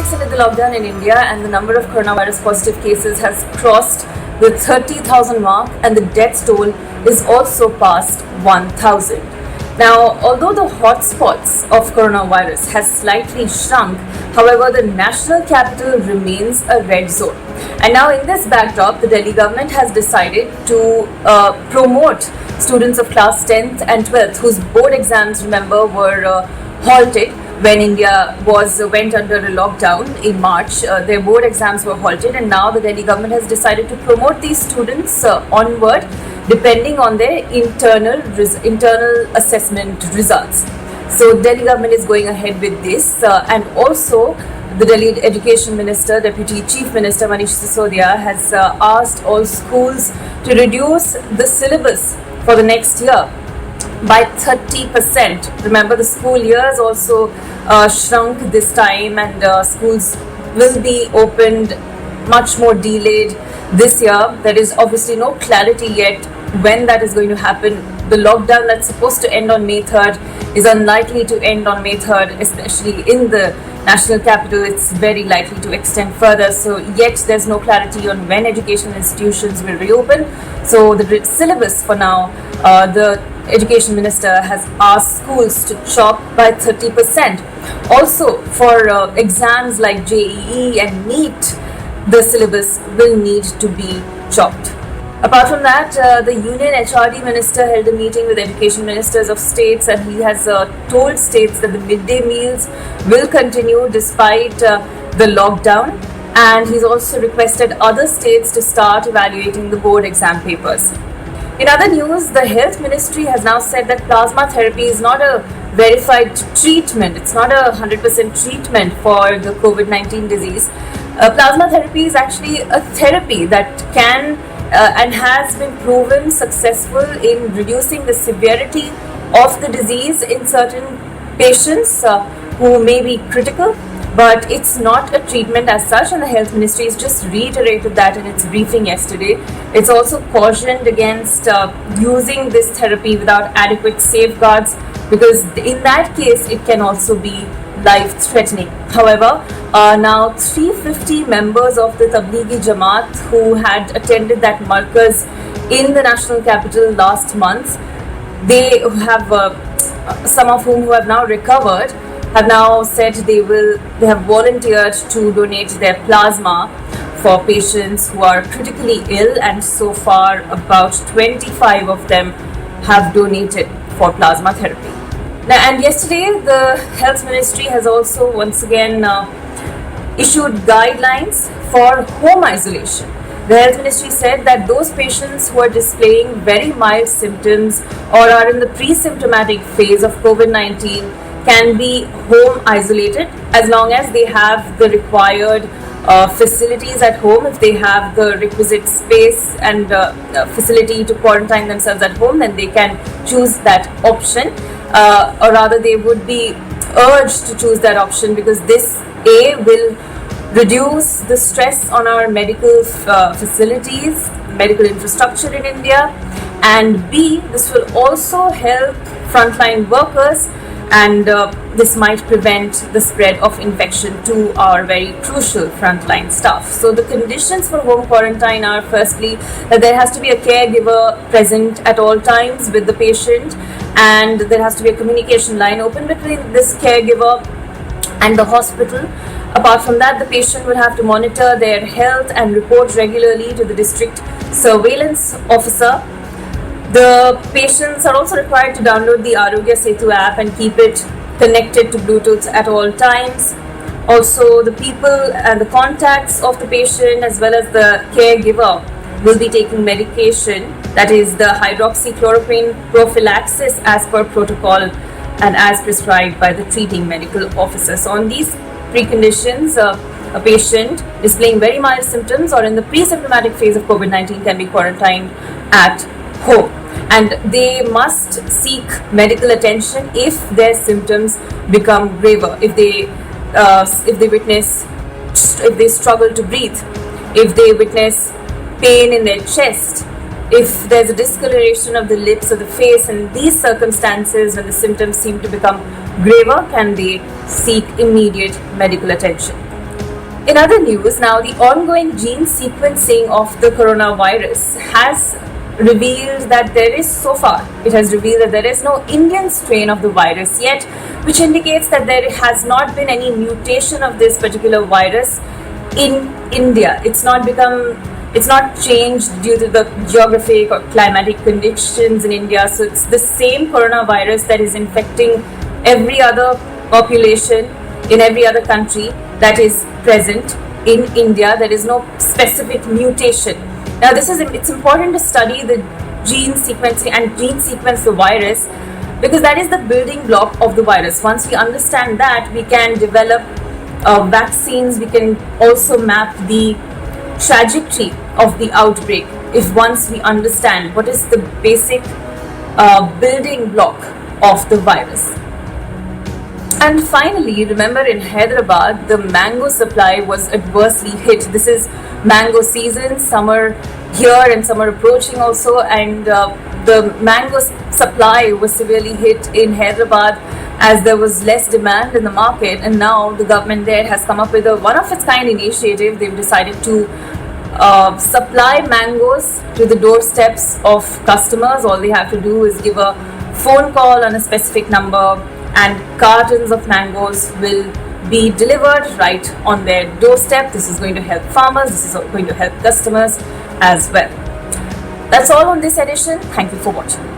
weeks into the lockdown in India, and the number of coronavirus positive cases has crossed the 30,000 mark, and the death toll is also past 1,000. Now, although the hotspots of coronavirus has slightly shrunk, however, the national capital remains a red zone. And now, in this backdrop, the Delhi government has decided to promote students of class 10th and 12th whose board exams, remember, were halted when India went under a lockdown in March. Their board exams were halted, and now the Delhi government has decided to promote these students onward depending on their internal assessment results. So Delhi government is going ahead with this, and also the Delhi Education Minister, Deputy Chief Minister Manish Sisodia has asked all schools to reduce the syllabus for the next year by 30%. Remember, the school years also shrunk this time, and schools will be opened much more delayed this year. There is obviously no clarity yet when that is going to happen. The lockdown that's supposed to end on May 3rd is unlikely to end on May 3rd, especially in the national capital. It's very likely to extend further. So yet there's no clarity on when educational institutions will reopen. So the syllabus for now, the Education Minister has asked schools to chop by 30%. Also, for exams like JEE and NEET, the syllabus will need to be chopped. Apart from that, the Union HRD Minister held a meeting with education ministers of states, and he has told states that the midday meals will continue despite the lockdown, and he's also requested other states to start evaluating the board exam papers. In other news, the Health Ministry has now said that plasma therapy is not a verified treatment. It's not a 100% treatment for the COVID-19 disease. Plasma therapy is actually a therapy that can and has been proven successful in reducing the severity of the disease in certain patients who may be critical, but it's not a treatment as such, and the Health Ministry has just reiterated that in its briefing yesterday. It's also cautioned against using this therapy without adequate safeguards, because in that case it can also be life-threatening. However, now 350 members of the Tablighi Jamaat who had attended that markaz in the national capital last month, they have some of whom who have now recovered, have now said they have volunteered to donate their plasma for patients who are critically ill, and so far about 25 of them have donated for plasma therapy. Now, and yesterday the Health Ministry has also once again issued guidelines for home isolation. The Health Ministry said that those patients who are displaying very mild symptoms or are in the pre-symptomatic phase of COVID-19 can be home isolated as long as they have the required facilities at home. If they have the requisite space and facility to quarantine themselves at home, then they can choose that option. Or rather, they would be urged to choose that option, because this will reduce the stress on our medical facilities, medical infrastructure in India, and B, this will also help frontline workers, and this might prevent the spread of infection to our very crucial frontline staff. So the conditions for home quarantine are, firstly, that there has to be a caregiver present at all times with the patient, and there has to be a communication line open between this caregiver and the hospital. Apart from that, the patient will have to monitor their health and report regularly to the district surveillance officer. The patients are also required to download the Arogya Setu app and keep it connected to Bluetooth at all times. Also, the people and the contacts of the patient as well as the caregiver will be taking medication, that is the hydroxychloroquine prophylaxis, as per protocol and as prescribed by the treating medical officer. So on these preconditions, a patient displaying very mild symptoms or in the pre-symptomatic phase of COVID-19 can be quarantined at home, and they must seek medical attention if their symptoms become graver, if they struggle to breathe, if they witness pain in their chest, if there's a discoloration of the lips or the face. In these circumstances, when the symptoms seem to become graver, can they seek immediate medical attention. In other news, now the ongoing gene sequencing of the coronavirus has revealed that it has revealed that there is no Indian strain of the virus yet, which indicates that there has not been any mutation of this particular virus in India. It's not changed due to the geographic or climatic conditions in India. So it's the same coronavirus that is infecting every other population in every other country that is present in India. There is no specific mutation. Now it's important to study the gene sequencing and gene sequence the virus, because that is the building block of the virus. Once we understand that, we can develop vaccines. We can also map the trajectory of the outbreak if once we understand what is the basic building block of the virus. And finally, remember, in Hyderabad, the mango supply was adversely hit. This is mango season, summer here and summer approaching also, and the mango supply was severely hit in Hyderabad as there was less demand in the market. And now the government there has come up with a one-of-its-kind initiative. They've decided to supply mangoes to the doorsteps of customers. All they have to do is give a phone call on a specific number, and cartons of mangoes will be delivered right on their doorstep. This is going to help farmers. This is going to help customers as well. That's all on this edition. Thank you for watching.